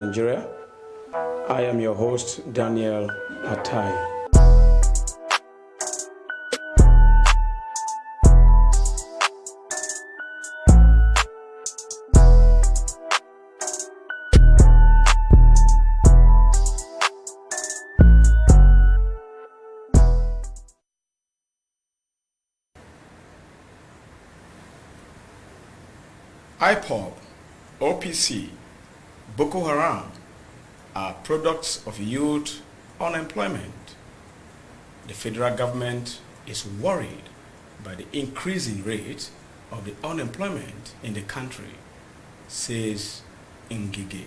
Nigeria. I am your host, Daniel Atai. IPOB, OPC, Boko Haram are products of youth unemployment. The federal government is worried by the increasing rate of the unemployment in the country, says Ngige.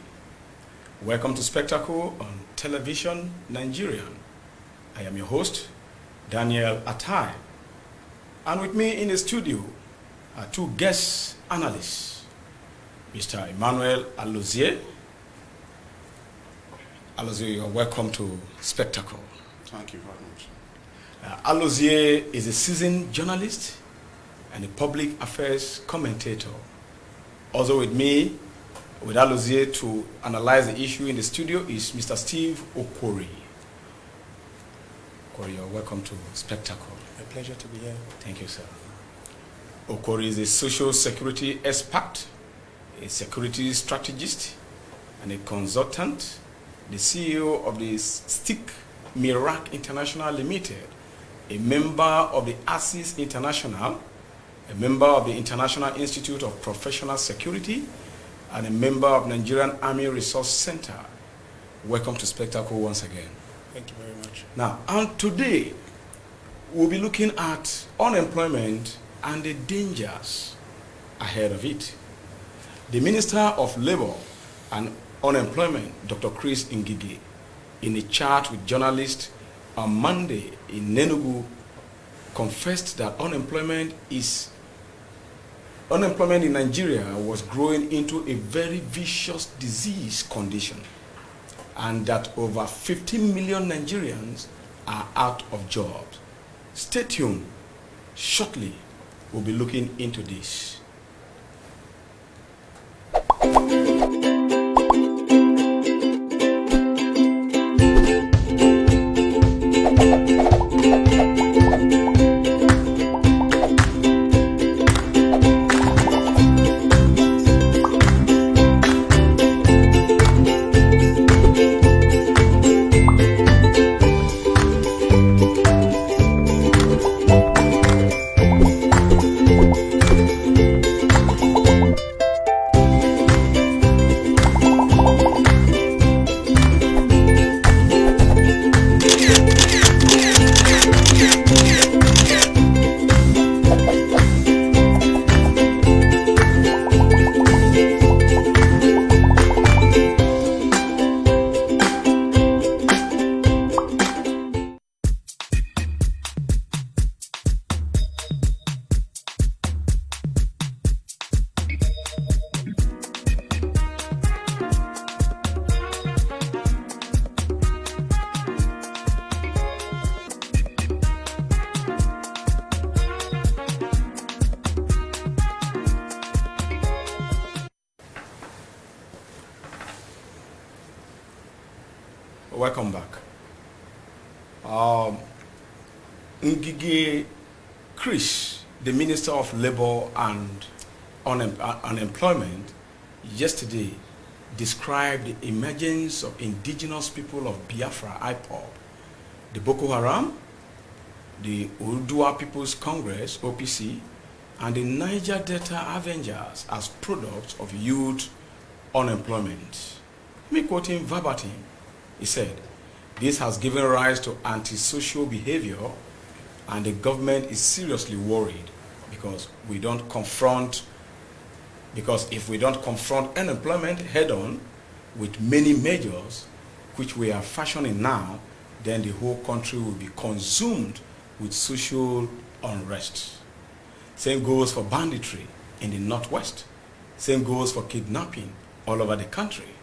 Welcome to Spectacle on Television Nigerian. I am your host, Daniel Atai. And with me in the studio are two guest analysts, Mr. Emmanuel Alozie. Alozie, you're welcome to Spectacle. Thank you very much. Alozie is a seasoned journalist and a public affairs commentator. Also with me, with Alozie to analyze the issue in the studio is Mr. Steve Okori. Okori, you're welcome to Spectacle. A pleasure to be here. Thank you, sir. Okori is a social security expert, a security strategist, and a consultant, the CEO of the Stick Mirak International Limited, a member of the ASIS International, a member of the International Institute of Professional Security, and a member of Nigerian Army Resource Center. Welcome to Spectacle once again. Thank you very much. Now, and today, we'll be looking at unemployment and the dangers ahead of it. The Minister of Labor and Unemployment, Dr. Chris Ngige, in a chat with journalists on Monday in Enugu, confessed that unemployment in Nigeria was growing into a very vicious disease condition, and that over 15 million Nigerians are out of jobs. Stay tuned. Shortly, we'll be looking into this. Welcome back. Ngige Chris, the Minister of Labor and Unemployment, yesterday described the emergence of indigenous people of Biafra, IPOB, the Boko Haram, the Oodua People's Congress, OPC, and the Niger Delta Avengers as products of youth unemployment. Let me quote him verbatim. He said, "This has given rise to antisocial behavior, and the government is seriously worried because if we don't confront unemployment head-on with many measures which we are fashioning now, then the whole country will be consumed with social unrest." Same goes for banditry in the Northwest. Same goes for kidnapping all over the country.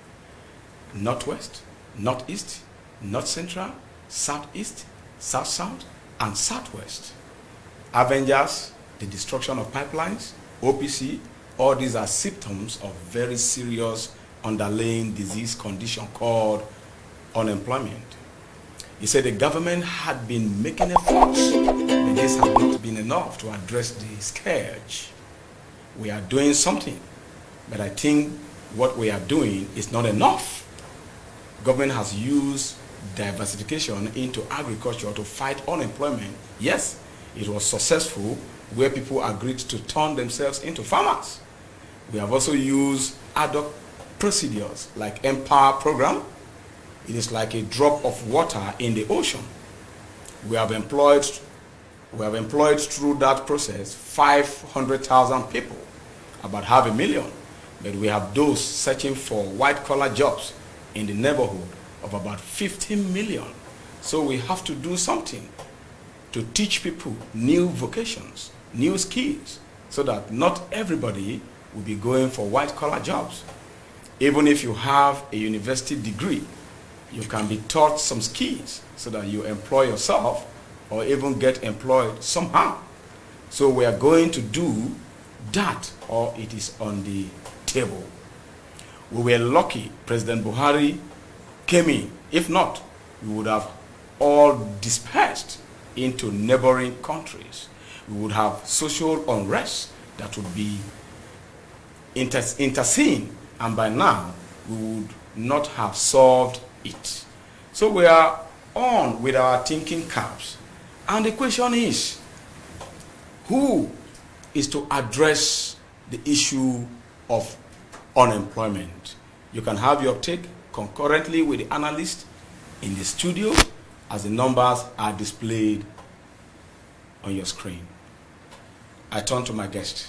Northwest, Northeast, North Central, Southeast, South-South, and Southwest. Avengers, the destruction of pipelines, OPC, all these are symptoms of very serious underlying disease condition called unemployment. He said the government had been making efforts, but this had not been enough to address the scourge. We are doing something, but I think what we are doing is not enough. Government has used diversification into agriculture to fight unemployment. Yes, it was successful where people agreed to turn themselves into farmers. We have also used ad hoc procedures like Empower program. It is like a drop of water in the ocean. We have employed through that process 500,000 people, about 500,000. But we have those searching for white-collar jobs in the neighborhood of about 15 million. So we have to do something to teach people new vocations, new skills, so that not everybody will be going for white-collar jobs. Even if you have a university degree, you can be taught some skills so that you employ yourself or even get employed somehow. So we are going to do that, or it is on the table. We were lucky President Buhari came in. If not, we would have all dispersed into neighboring countries. We would have social unrest that would be interseen, and by now we would not have solved it. So we are on with our thinking caps, and the question is, who is to address the issue of unemployment? You can have your take concurrently with the analyst in the studio as the numbers are displayed on your screen. I turn to my guest.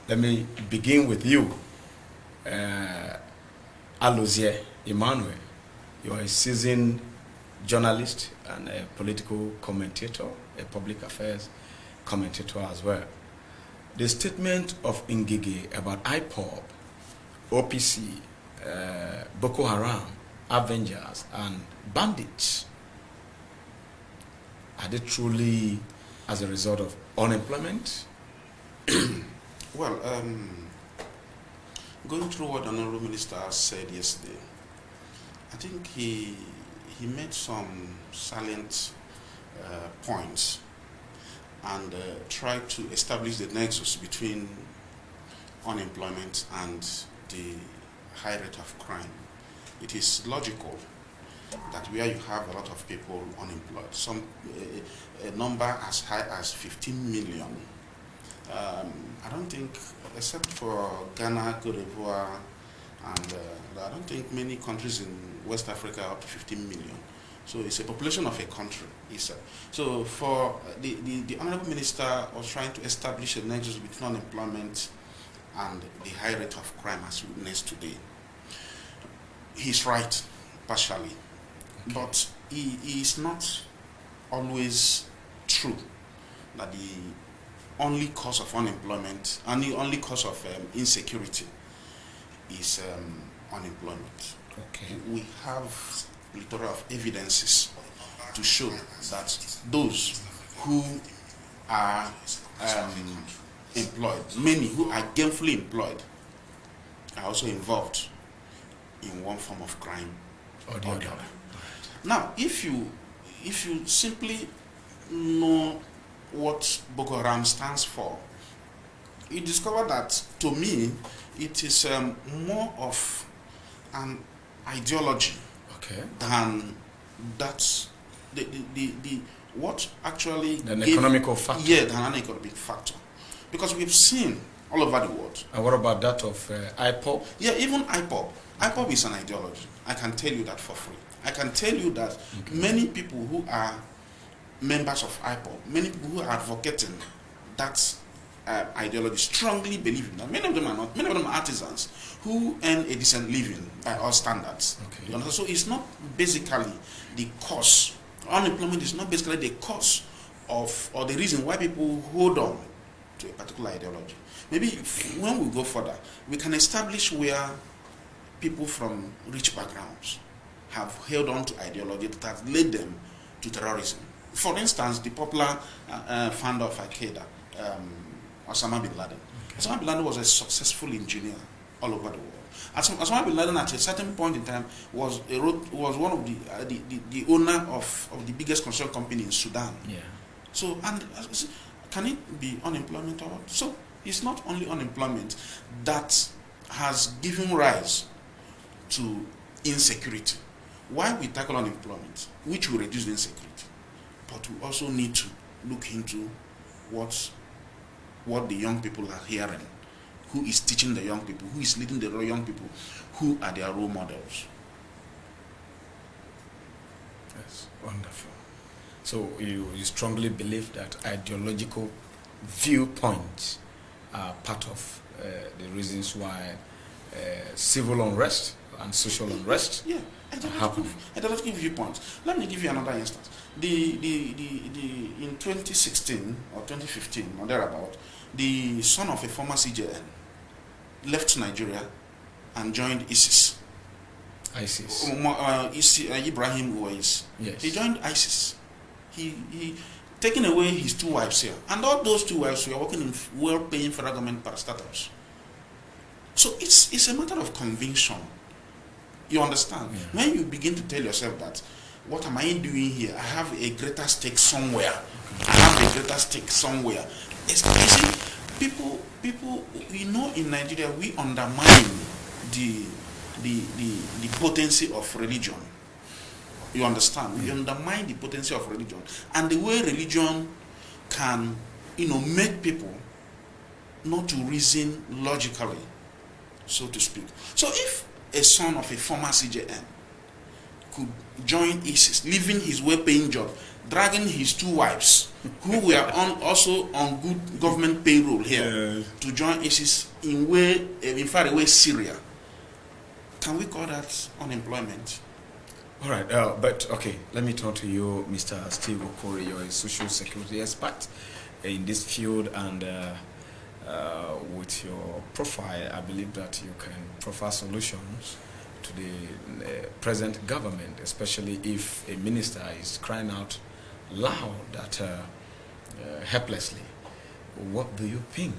Let me begin with you, Alozie Emmanuel. You are a seasoned journalist and a political commentator, a public affairs commentator as well. The statement of Ngige about IPOB, OPC, Boko Haram, Avengers, and bandits, are they truly as a result of unemployment? Well, going through what the Honorable Minister said yesterday, I think he made some salient points and tried to establish the nexus between unemployment and the high rate of crime. It is logical that where you have a lot of people unemployed, a number as high as 15 million, I don't think, except for Ghana, Cote d'Ivoire, and I don't think many countries in West Africa are up to 15 million. So it's a population of a country. So for the Honorable Minister was trying to establish a nexus between unemployment and the high rate of crime as witnessed today. He's right, partially, but he is not always true that the only cause of unemployment and the only cause of insecurity is unemployment. Okay. We have a plethora of evidences to show that those who are employed, many who are gainfully employed, are also involved in one form of crime or the other. Now, if you simply know what Boko Haram stands for, you discover that, to me, it is more of an ideology, okay, than that's the what actually an economical factor. Yeah, than an economic factor, because we've seen all over the world. And what about that of IPOB? Yeah, even IPOB. IPOB is an ideology. I can tell you that for free. I can tell you that many people who are members of IPOB, many people who are advocating that ideology, strongly believe in that. Many of them are not. Many of them are artisans who earn a decent living by all standards. Okay. So it's not basically the cause. Unemployment is not basically the cause of or the reason why people hold on to a particular ideology. Maybe when we go further, we can establish where people from rich backgrounds have held on to ideology that has led them to terrorism. For instance, the popular founder of Al-Qaeda, Osama bin Laden. Okay. Osama bin Laden was a successful engineer all over the world. Osama bin Laden at a certain point in time was one of the owner of the biggest construction company in Sudan. Yeah. So, and can it be unemployment or what? So it's not only unemployment that has given rise to insecurity. Why we tackle unemployment, which will reduce insecurity, but we also need to look into what the young people are hearing, who is teaching the young people, who is leading the young people, who are their role models. Yes, wonderful. So you strongly believe that ideological viewpoints are part of the reasons why civil unrest and social unrest happening. Ideological viewpoints. Let me give you another instance. In 2016 or 2015 or thereabout, the son of a former CJN left Nigeria and joined ISIS. ISIS. Ibrahim Uwais. Yes. He joined ISIS. He taking away his 2 wives here, and all those 2 wives were working in well-paying federal government parastatals. So it's a matter of conviction. You understand? Yeah. When you begin to tell yourself that, what am I doing here? I have a greater stake somewhere. I have a greater stake somewhere. You see, people, in Nigeria, we undermine the potency of religion. You understand? We undermine the potency of religion. And the way religion can, make people not to reason logically, so to speak. So if a son of a former CJN could join ISIS, leaving his well-paying job, dragging his 2 wives, who were also on good government payroll here, to join ISIS in far away Syria, can we call that unemployment? All right, but okay, let me turn to you, Mr. Steve Okori. You're a social security expert in this field, and with your profile, I believe that you can provide solutions to the present government, especially if a minister is crying out loud that helplessly. What do you think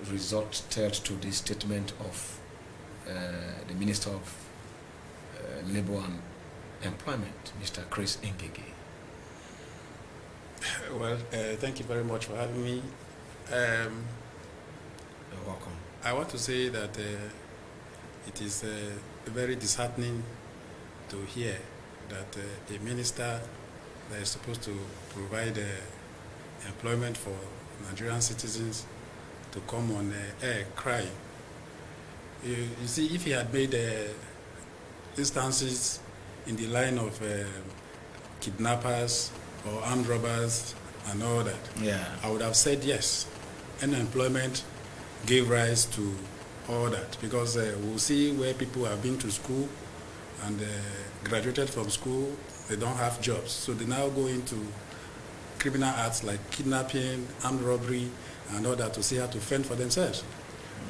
resulted to the statement of the Minister of Labor and Employment, Mr. Chris Ngige? Well, thank you very much for having me. You're welcome. I want to say that it is very disheartening to hear that a minister that is supposed to provide employment for Nigerian citizens to come on air crying. You see, if he had made instances in the line of kidnappers or armed robbers and all that, I would have said yes. Unemployment gave rise to all that, because we'll see where people have been to school and graduated from school, they don't have jobs. So they now go into criminal acts like kidnapping, armed robbery, and all that to see how to fend for themselves.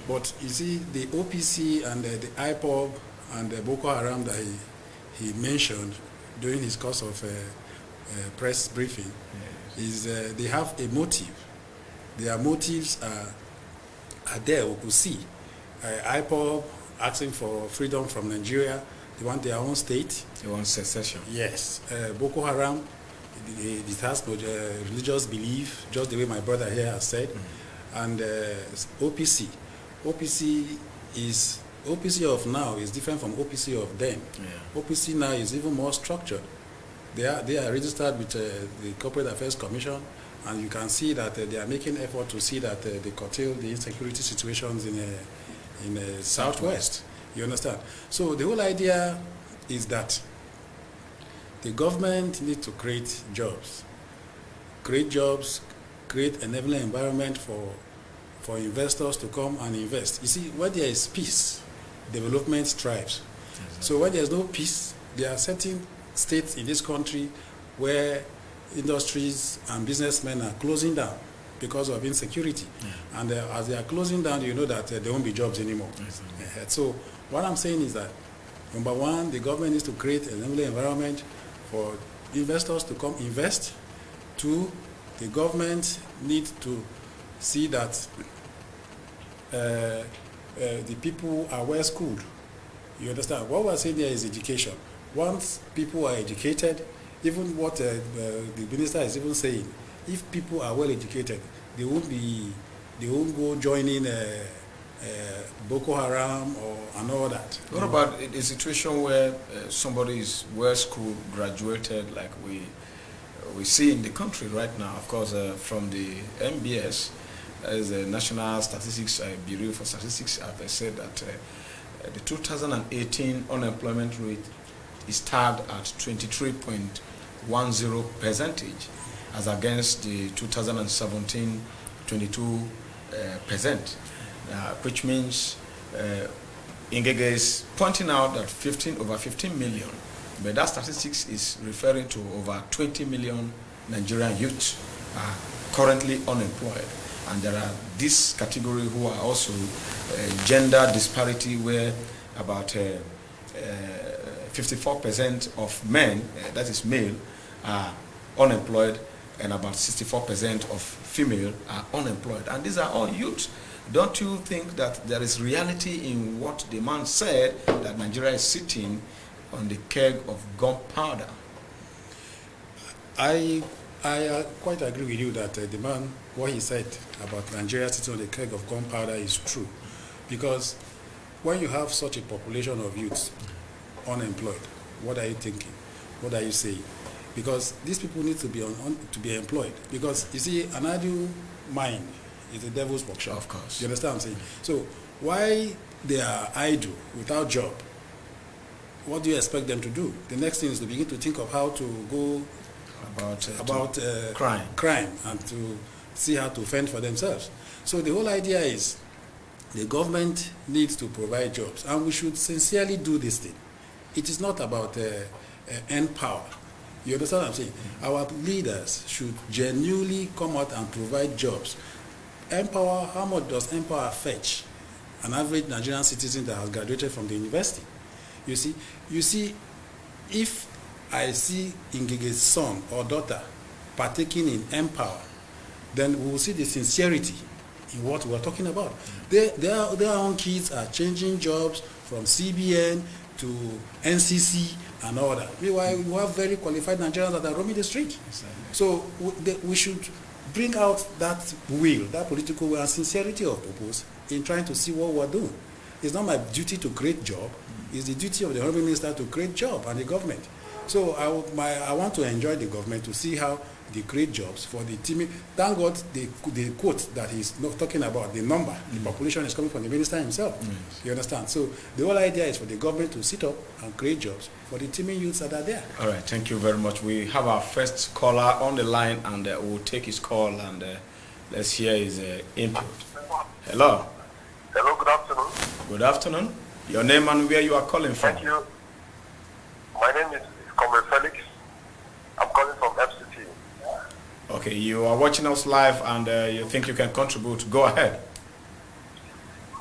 But you see, the OPC and the IPOB and the Boko Haram that he mentioned during his course of press briefing, is they have a motive. Their motives are there, we could see. IPOB asking for freedom from Nigeria, they want their own state. They want secession. Yes. Boko Haram, it has religious belief, just the way my brother here has said. And OPC. OPC of now is different from OPC of then. OPC now is even more structured. They are registered with the Corporate Affairs Commission, and you can see that they are making effort to see that they curtail the insecurity situations in the southwest. You understand? So the whole idea is that the government needs to create jobs, create enabling environment for investors to come and invest. You see, where there is peace, development thrives. So when there is no peace, there are certain states in this country where industries and businessmen are closing down because of insecurity. And as they are closing down, you know that there won't be jobs anymore. So what I'm saying is that, number one, the government needs to create an enabling environment for investors to come invest. Two, the government needs to see that the people are well schooled. You understand? What we're saying here is education. Once people are educated, even what the minister is even saying, if people are well educated, they won't go joining Boko Haram and all that. What about a situation where somebody is well schooled, graduated, like we see in the country right now? Of course, from the MBS, as the National Statistics Bureau for Statistics, have said that the 2018 unemployment rate is tagged at 23.10%, as against the 2017 22%, which means Ngige is pointing out that over 15 million, but that statistics is referring to over 20 million Nigerian youths are currently unemployed. And there are this category who are also gender disparity, where about 54% of men, that is male, are unemployed, and about 64% of female are unemployed. And these are all youths. Don't you think that there is reality in what the man said, that Nigeria is sitting on the keg of gunpowder? I quite agree with you that the man, what he said about Nigeria sitting on the keg of gunpowder is true. Because when you have such a population of youths unemployed, what are you thinking? What are you saying? Because these people need to be to be employed. Because you see, an idle mind is a devil's workshop. Of course. You understand what I'm saying? So why they are idle without job, what do you expect them to do? The next thing is to begin to think of how to go about crime and to see how to fend for themselves. So the whole idea is the government needs to provide jobs, and we should sincerely do this thing. It is not about end power. You understand what I'm saying? Our leaders should genuinely come out and provide jobs. Empower, how much does Empower fetch an average Nigerian citizen that has graduated from the university? You see, if I see Ngige's son or daughter partaking in Empower, then we will see the sincerity in what we are talking about. Their own kids are changing jobs from CBN to NCC and all that. Meanwhile, we have very qualified Nigerians that are roaming the street. Exactly. So we should bring out that will, that political will and sincerity of purpose in trying to see what we're doing. It's not my duty to create job. It's the duty of the Honorable Minister to create job and the government. So I want to enjoy the government to see how they create jobs for the team. Thank God the quote that he's not talking about, the number, the population is coming from the minister himself. You understand? So the whole idea is for the government to sit up and create jobs for the teeming youths that are there. All right, thank you very much. We have our first caller on the line, and we'll take his call, and let's hear his input. Hello. Hello, good afternoon. Good afternoon. Your name and where you are calling from? Thank you. My name is Comrade Felix. I'm calling from FCT. Okay, you are watching us live, and you think you can contribute. Go ahead.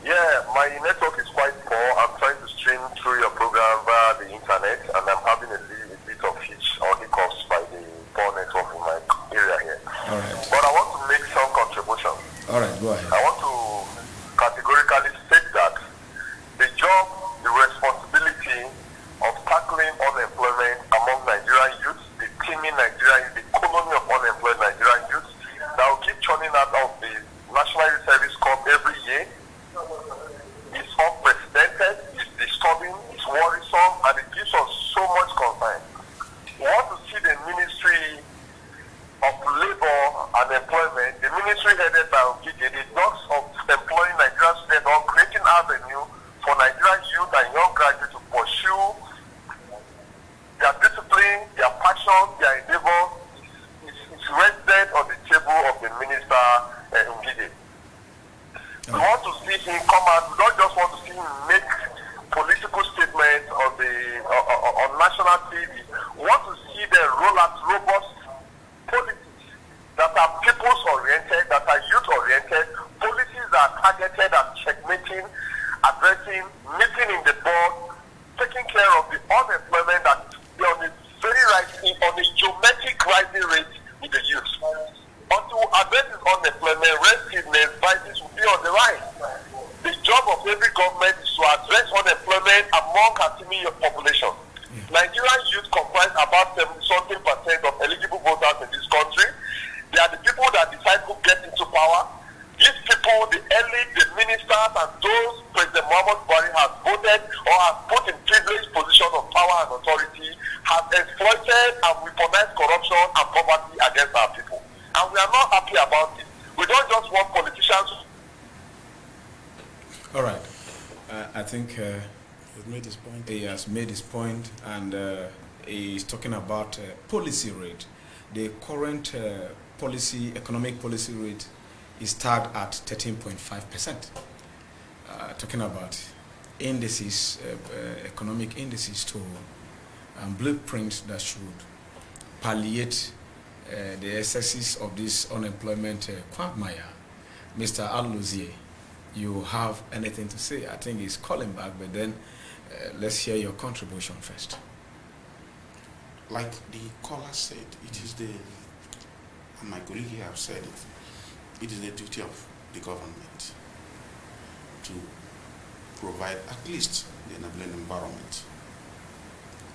Yeah, my network is quite poor. I'm trying to stream through your program via the internet, and I'm having a bit of hitch or hiccups by the poor network in my area here. All right. But I want to make some contribution. All right, go ahead. I want to categorically state that the job, the responsibility of tackling unemployment among Nigerian youths, the teeming Nigerian youth, the colony of unemployed Nigerian youths that will keep churning out of the National Youth Service Corps every year is unprecedented, it's disturbing, it's worrisome, and it gives us so much concern. We want to see the Ministry of Labor and Employment, the ministry headed by Ngige, the dogs of employing Nigerian students or creating avenue for Nigerian youth and young graduates to pursue their discipline, their passion, their endeavor is rested on the table of the minister Ngige. We want to see him come out. We don't just want to see him make political statements on national TV. We want to see them roll out robust policies that are people's-oriented, that are youth-oriented, policies that are targeted at checkmating, addressing, nipping in the bud, taking care of the unemployment that is on a very rising, on a geometric rising rate with the youth. Until we address this unemployment, restlessness, vices will be on the rise. The job of every population. Nigerian youth comprise about 70-something% of eligible voters in this country. They are the people that decide who gets into power. These people, the elite, the ministers, and those President Muhammad Buhari has voted or has put in privileged positions of power and authority, have exploited and weaponized corruption and poverty against our people. And we are not happy about it. We don't just want politicians. All right. I think He's made his point. he has made his point, and he's talking about policy rate. The current economic policy rate is tagged at 13.5%. Talking about indices, economic indices to blueprints that should palliate the excesses of this unemployment quagmire. Mr. Aluzie, you have anything to say? I think he's calling back, but then let's hear your contribution first. Like the caller said, it is and my colleague here have said it is the duty of the government to provide at least the enabling environment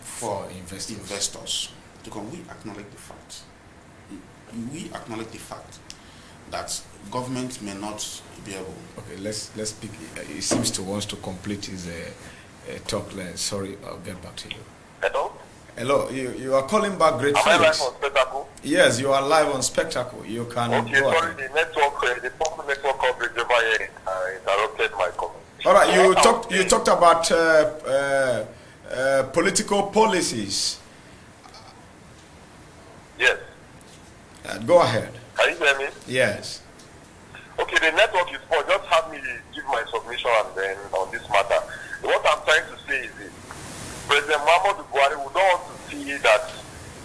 for investors to come. We acknowledge the fact. We acknowledge the fact that government may not be able. Okay, let's speak. He seems to want to complete his talk. Sorry, I'll get back to you. Hello? Hello, you are calling back Great Am I live Phoenix. on Spectacle? Yes, you are live on Spectacle. You can Okay, go sorry, ahead. the network, the proper network coverage over here interrupted my comment. All right, you talked about political policies. Yes. Go ahead. Can you hear me? Yes. Okay, the network is poor. Just have me give my submission and then on this matter. What I'm trying to say is this. President Muhammadu Buhari, we don't want to see that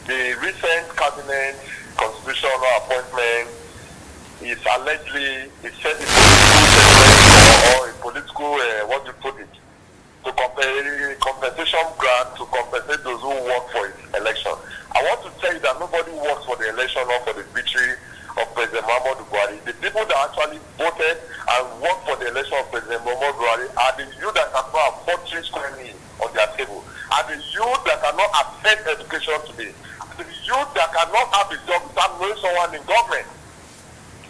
the recent cabinet constitutional appointment is allegedly a political, what do you put it, to compensation grant to compensate those who work for his election. I want to tell you that nobody works for the election or for the victory of President Muhammadu Buhari. The people that actually voted and worked for the election of President Muhammadu Buhari are the youth that cannot afford 3 square meals on their table, are the youth that cannot afford education today, are the youth that cannot have a job without knowing someone in government.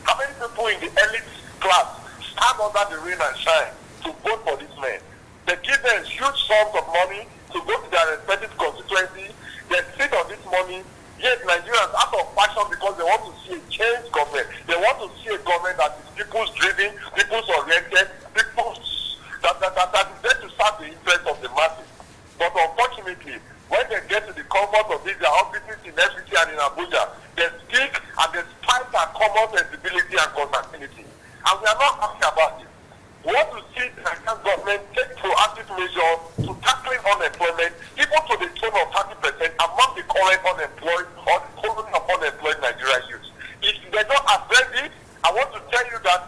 How many people in the elite class stand under the rain and shine to vote for these men? They give them huge sums of money to go to their respective constituency. They sit on this money. Yet Nigerians, out of passion, because they want to see a changed government, they want to see a government that is people's driven, people's oriented, people's that is there to serve the interests of the masses. But unfortunately, when they get to the comfort of these, their offices in FCC and in Abuja, they speak and they spite our common sensibility and concernability. And we are not happy about it. We want to see the Nigerian government take proactive measures to tackling unemployment, even to the tune of 30% among the current unemployed or the colony of unemployed Nigerian youth. If they don't address it, I want to tell you that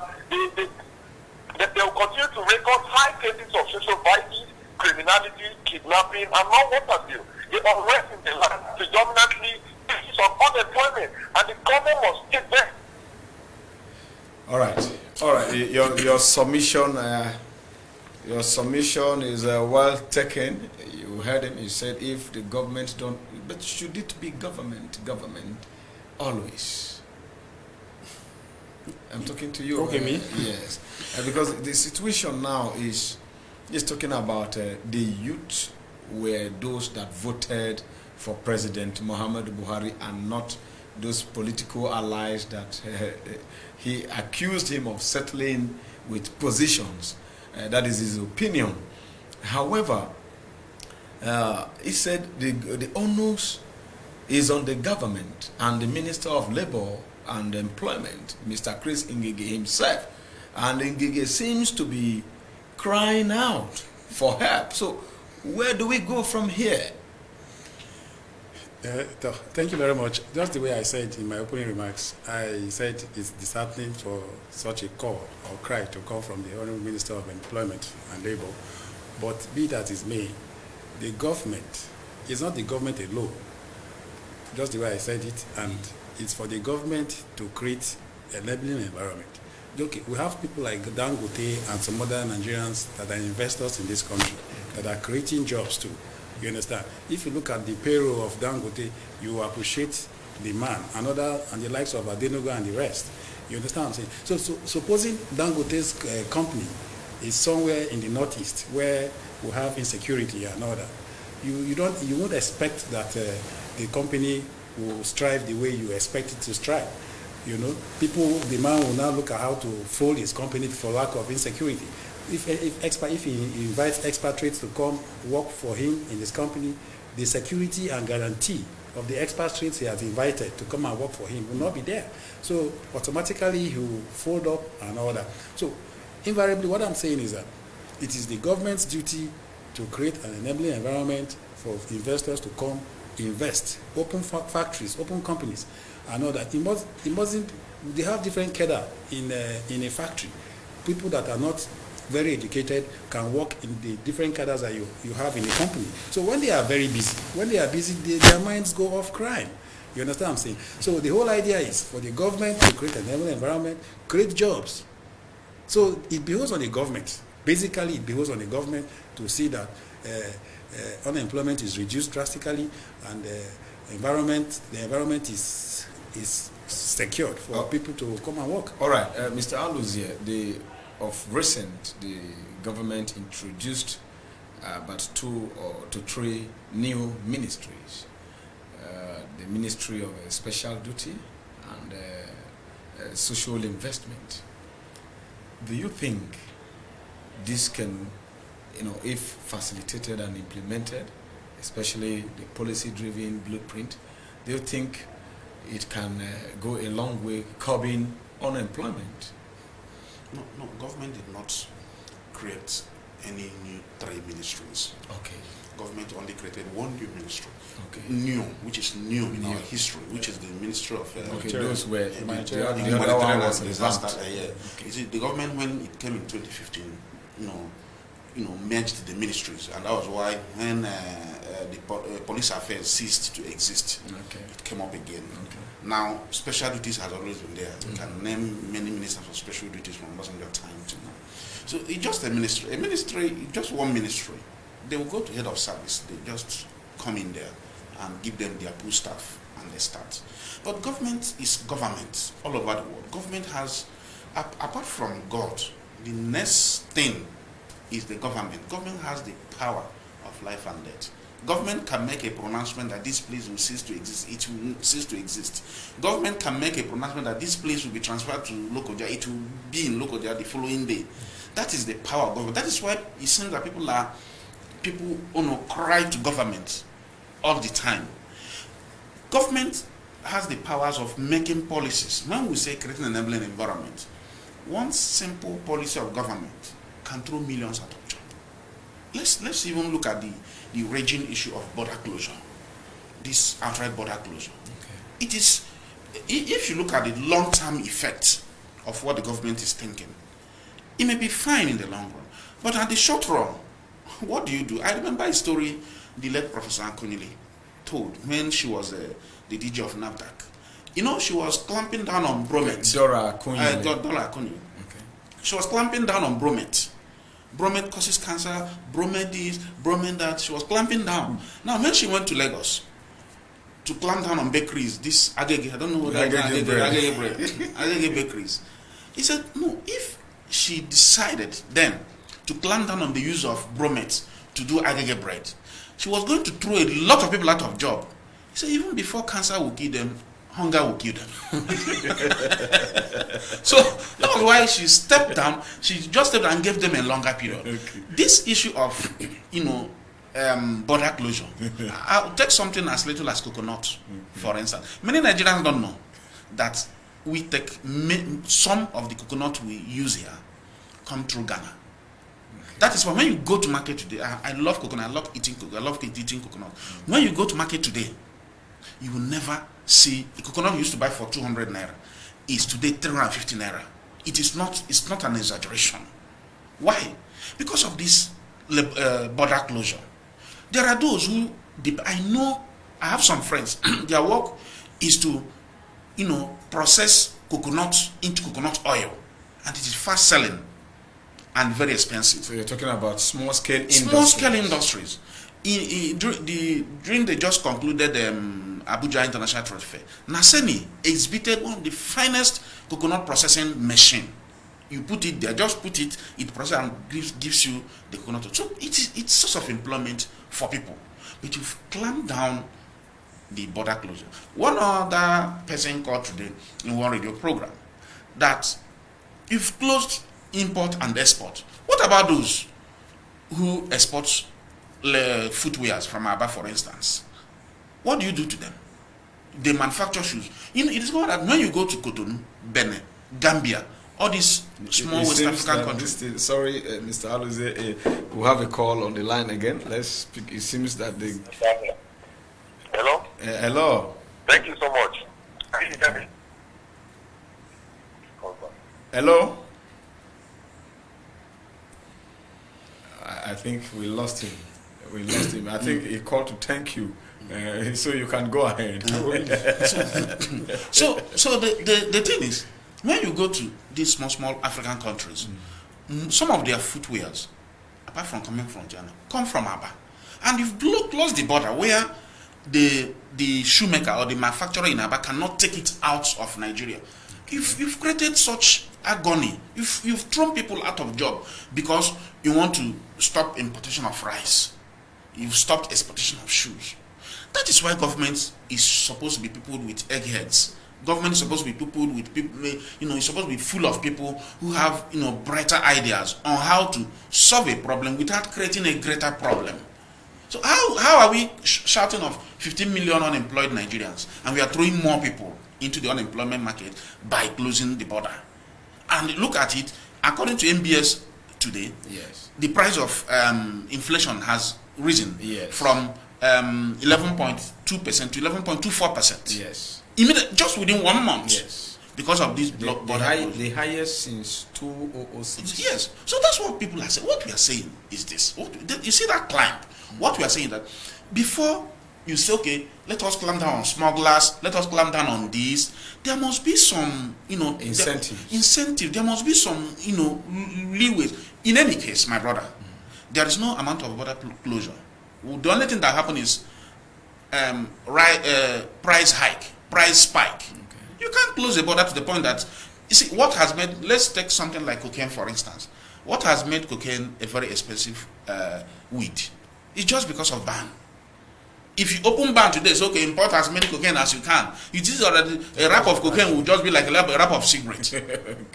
they will continue to record high cases of social violence, criminality, kidnapping, and non-what have you. The unrest in the land predominantly is on unemployment, and the government must take them. All right. Your submission is well taken. You heard him. He said, if the government don't, but should it be government always? I'm talking to you. Okay, me? Yes. Because the situation now is talking about the youth were those that voted for President Muhammadu Buhari and not those political allies that he accused him of settling with positions. That is his opinion. However, he said the onus is on the government and the Minister of Labor and Employment, Mr. Chris Ngige himself. And Ngige seems to be crying out for help. So where do we go from here? Thank you very much. Just the way I said in my opening remarks, I said it's disheartening for such a call or cry to come from the Honourable Minister of Employment and Labour. But be that as may, the government is not the government alone. Just the way I said it, and it's for the government to create an enabling environment. Okay, we have people like Dangote and some other Nigerians that are investors in this country that are creating jobs too. You understand? If you look at the payroll of Dangote, you appreciate the man, and the likes of Adenuga and the rest. You understand what I'm saying? So supposing Dangote's company is somewhere in the northeast where we have insecurity and all that, you won't expect that the company will strive the way you expect it to strive. You know, the man will now look at how to fold his company for lack of insecurity. If he invites expatriates to come work for him in his company, the security and guarantee of the expatriates he has invited to come and work for him will not be there. So automatically he will fold up and all that. So invariably what I'm saying is that it is the government's duty to create an enabling environment for investors to come invest, open factories, open companies, and all that. It mustn't. They have different cadre in a factory. People that are not very educated can work in the different cadres that you have in a company. So when they are very busy, their minds go off crime. You understand what I'm saying? So the whole idea is for the government to create an enabling environment, create jobs. So it behoves on the government. Basically, it behoves on the government to see that unemployment is reduced drastically, and the environment is secured for people to come and work. All right, Mr. Aluzie, of recent, the government introduced about 2 to 3 new ministries. The Ministry of Special Duty and Social Investment. Do you think this can, if facilitated and implemented, especially the policy-driven blueprint, do you think it can go a long way curbing unemployment? No, government did not create any new 3 ministries. Okay. Government only created 1 new ministry. Okay. Which is new in our history, which is the Ministry of those were humanitarian and disaster. You see, the government, when it came in 2015, merged the ministries, and that was why when the police affairs ceased to exist, it came up again. Now, special duties has always been there. You can name many ministers of special duties from Messenger time to now. So it's just a ministry, just 1 ministry. They will go to head of service. They just come in there and give them their pool staff and they start. But government is government all over the world. Government has, apart from God, the next thing is the government. Government has the power of life and death. Government can make a pronouncement that this place will cease to exist. It will cease to exist. Government can make a pronouncement that this place will be transferred to Lokoja. It will be in Lokoja the following day. That is the power of government. That is why it seems that people cry to government all the time. Government has the powers of making policies. When we say creating an enabling environment, one simple policy of government can throw millions out of job. Let's even look at the raging issue of border closure. This outright border closure. Okay. It is, if you look at the long-term effect of what the government is thinking, it may be fine in the long run, but at the short run, what do? I remember a story the late Professor Akunyili told when she was the DG of NAFDAC. She was clamping down on bromate. Dora Akunyili. Dora Akunyili. Okay. She was clamping down on bromate. Bromate causes cancer, bromate this, bromate that. She was clamping down. Now, when she went to Lagos to clamp down on bakeries, this Agege, I don't know what Agege bread. Agege bakeries. He said, no, if she decided then to clamp down on the use of bromate to do Agege bread, she was going to throw a lot of people out of job. He said, even before cancer will kill them, hunger will kill them. So that was why she stepped down. She just stepped down and gave them a longer period. Okay. This issue of, border closure. I'll take something as little as coconut, for instance. Many Nigerians don't know that we take some of the coconut we use here come through Ghana. That is why when you go to market today, I love coconut. I love eating coconut. When you go to market today, you will never see a coconut you used to buy for 200 naira is today 350 naira. It's not an exaggeration. Why? Because of this border closure. There are those who, I have some friends, their work is to, process coconut into coconut oil, and it is fast selling and very expensive. So you're talking about small scale industries. Small scale industries. during the just concluded Abuja International Trade Fair, Naseni exhibited one of the finest coconut processing machine. You put it there, just put it, it processes and gives you the coconut. So it's source of employment for people. But you've clamped down the border closure. One other person called today in one radio program that you've closed import and export. What about those who export footwears from Aba, for instance? What do you do to them? They manufacture shoes. It is called that when you go to Cotonou, Benin, Gambia, all these small West African countries. Mr. Aluze, we have a call on the line again. Let's speak. It seems that the... Hello? Hello. Thank you so much. Can you hear me? Hello? I think we lost him. I think he called to thank you. So you can go ahead. So the thing is, when you go to these small African countries, some of their footwears, apart from coming from China, come from Aba. And you've closed the border where the shoemaker or the manufacturer in Aba cannot take it out of Nigeria. You've created such agony. You've thrown people out of job because you want to stop importation of rice. You've stopped exportation of shoes. That is why government is supposed to be people with eggheads. Government is supposed to be people with people, it's supposed to be full of people who have, brighter ideas on how to solve a problem without creating a greater problem. So how are we shouting of 15 million unemployed Nigerians and we are throwing more people into the unemployment market by closing the border? And look at it, according to MBS today, yes, the price of inflation has risen from 11.2% to 11.24%. Yes. Just within 1 month. Yes. Because of this border. The highest since 2006. Yes. So that's what people are saying. What we are saying is this. You see that climb? What we are saying that before you say, okay, let us clamp down on smugglers, let us clamp down on this, there must be some, incentive. There must be some, leeway. In any case, my brother, there is no amount of border closure. The only thing that happens is price hike, price spike. Okay. You can't close the border to the point that, you see, what has made, let's take something like cocaine, for instance. What has made cocaine a very expensive weed? It's just because of ban. If you open ban today, it's okay, import as many cocaine as you can. It is already, a wrap of cocaine will just be like a wrap of cigarettes.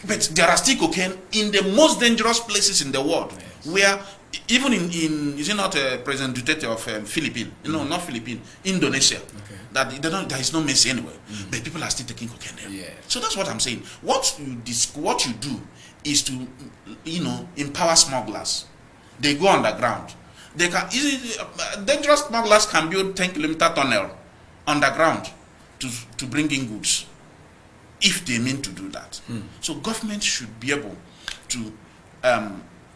But there are still cocaine in the most dangerous places in the world, where even in is it not President Duterte of Philippines? Not Philippines, Indonesia. Okay. That there is no mercy anywhere, but people are still taking cocaine there. Yeah. So that's what I'm saying. What you do is to, empower smugglers. They go underground. They can dangerous smugglers can build 10-kilometer tunnel underground to bring in goods, if they mean to do that. So government should be able to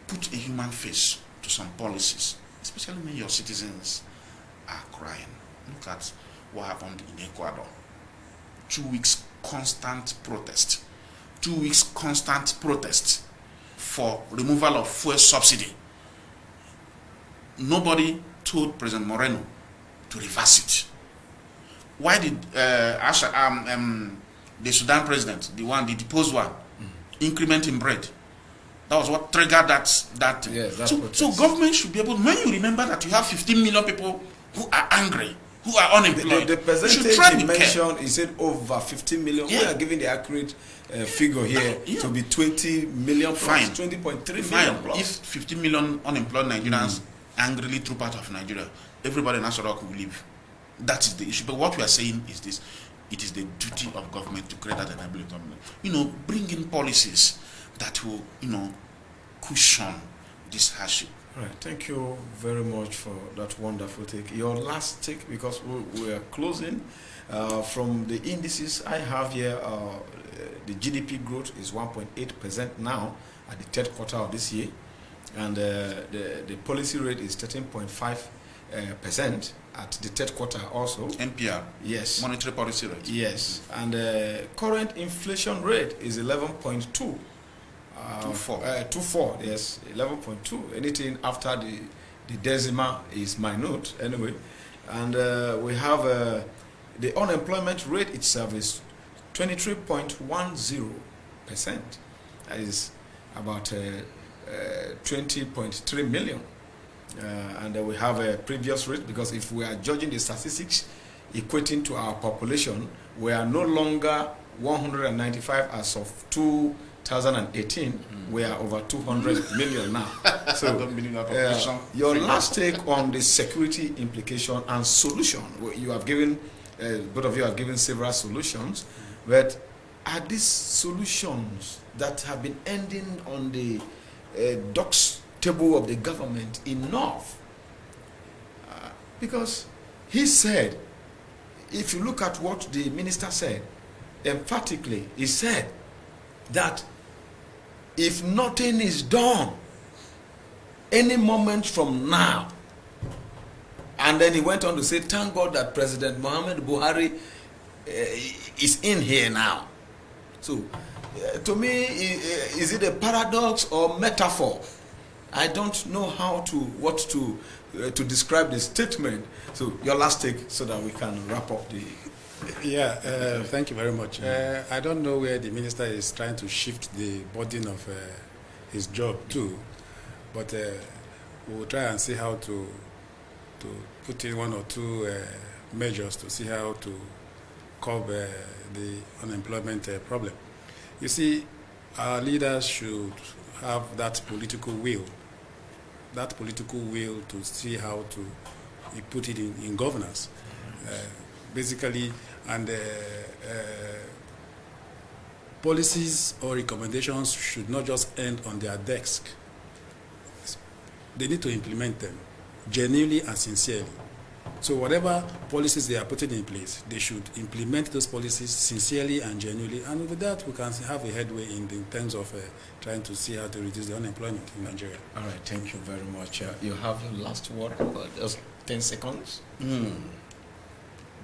put a human face to some policies, especially when your citizens are crying. Look at what happened in Ecuador. 2 weeks constant protest. 2 weeks constant protest for removal of fuel subsidy. Nobody told President Moreno to reverse it. Why did the Sudan president, the deposed one, increment in bread? That was what triggered that. Yes, so government should be able, when you remember that you have 15 million people who are angry, who are unemployed. The percentage you mentioned, is it over 15 million? Yeah. We are giving the accurate figure here to be 20 million plus, 20.3 million plus. If 15 million unemployed Nigerians angrily troop out of Nigeria, everybody in Asarok will leave. That is the issue. But what we are saying is this: it is the duty of government to create that enabling government. Bring in policies that will, cushion this hardship. Right. Thank you very much for that wonderful take. Your last take, because we are closing. From the indices I have here, the GDP growth is 1.8% now at the third quarter of this year. And the policy rate is 13.5% at the third quarter also. MPR. Yes. Monetary policy rate. Yes. And current inflation rate is 11.2. 24. 24, yes. 11.2. Anything after the The decimal is minute anyway. And we have the unemployment rate itself is 23.10%. That is about 20.3 million. And we have a previous rate, because if we are judging the statistics equating to our population, we are no longer 195 as of 2018. We are over 200 million now. So your last take on the security implication and solution. You have given, both of you have given several solutions, but are these solutions that have been ending on the docs table of the government enough? Because he said, if you look at what the minister said, emphatically, he said that if nothing is done any moment from now, and then he went on to say, thank God that President Muhammad Buhari is in here now. So, to me, is it a paradox or metaphor? I don't know what to describe the statement. So, your last take, so that we can wrap up the. Yeah, thank you very much. I don't know where the minister is trying to shift the burden of his job to, but we'll try and see how to put in one or two measures to see how to curb the unemployment problem. You see, our leaders should have that political will to see how to put it in governance, basically, and policies or recommendations should not just end on their desk. They need to implement them genuinely and sincerely. So whatever policies they are putting in place, they should implement those policies sincerely and genuinely, and with that we can have a headway in terms of trying to see how to reduce the unemployment in Nigeria. All right, thank you very much. You have the last word, just 10 seconds.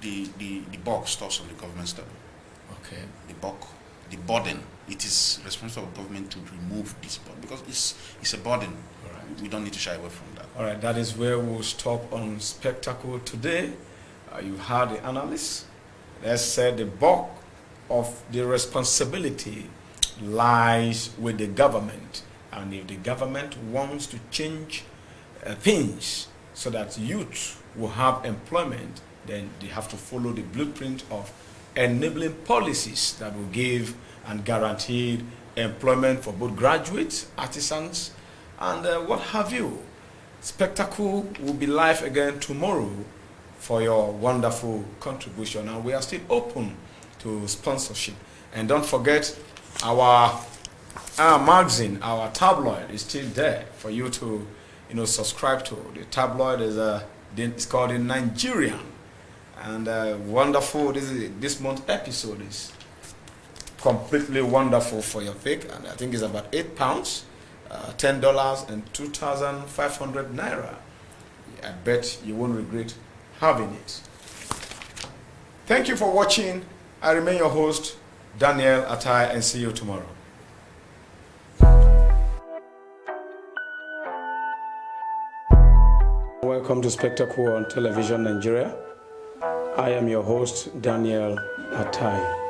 The buck stops on the government's table. Okay. The burden, it is responsible of government to remove this burden, because it's a burden. All right. We don't need to shy away from that. All right, that is where we'll stop on Spectacle today. You heard the analysts. Let's say the bulk of the responsibility lies with the government. And if the government wants to change things so that youth will have employment, then they have to follow the blueprint of enabling policies that will give and guarantee employment for both graduates, artisans, and what have you. Spectacle will be live again tomorrow for your wonderful contribution, and we are still open to sponsorship. And don't forget, our magazine, our tabloid is still there for you to subscribe to. The tabloid is it's called The Nigerian, and wonderful. This month's episode is completely wonderful for your pick, and I think it's about £8, $10 and 2,500 naira. I bet you won't regret having it. Thank you for watching. I remain your host, Daniel Atai, and see you tomorrow. Welcome to Spectacle on Television Nigeria. I am your host, Daniel Atai.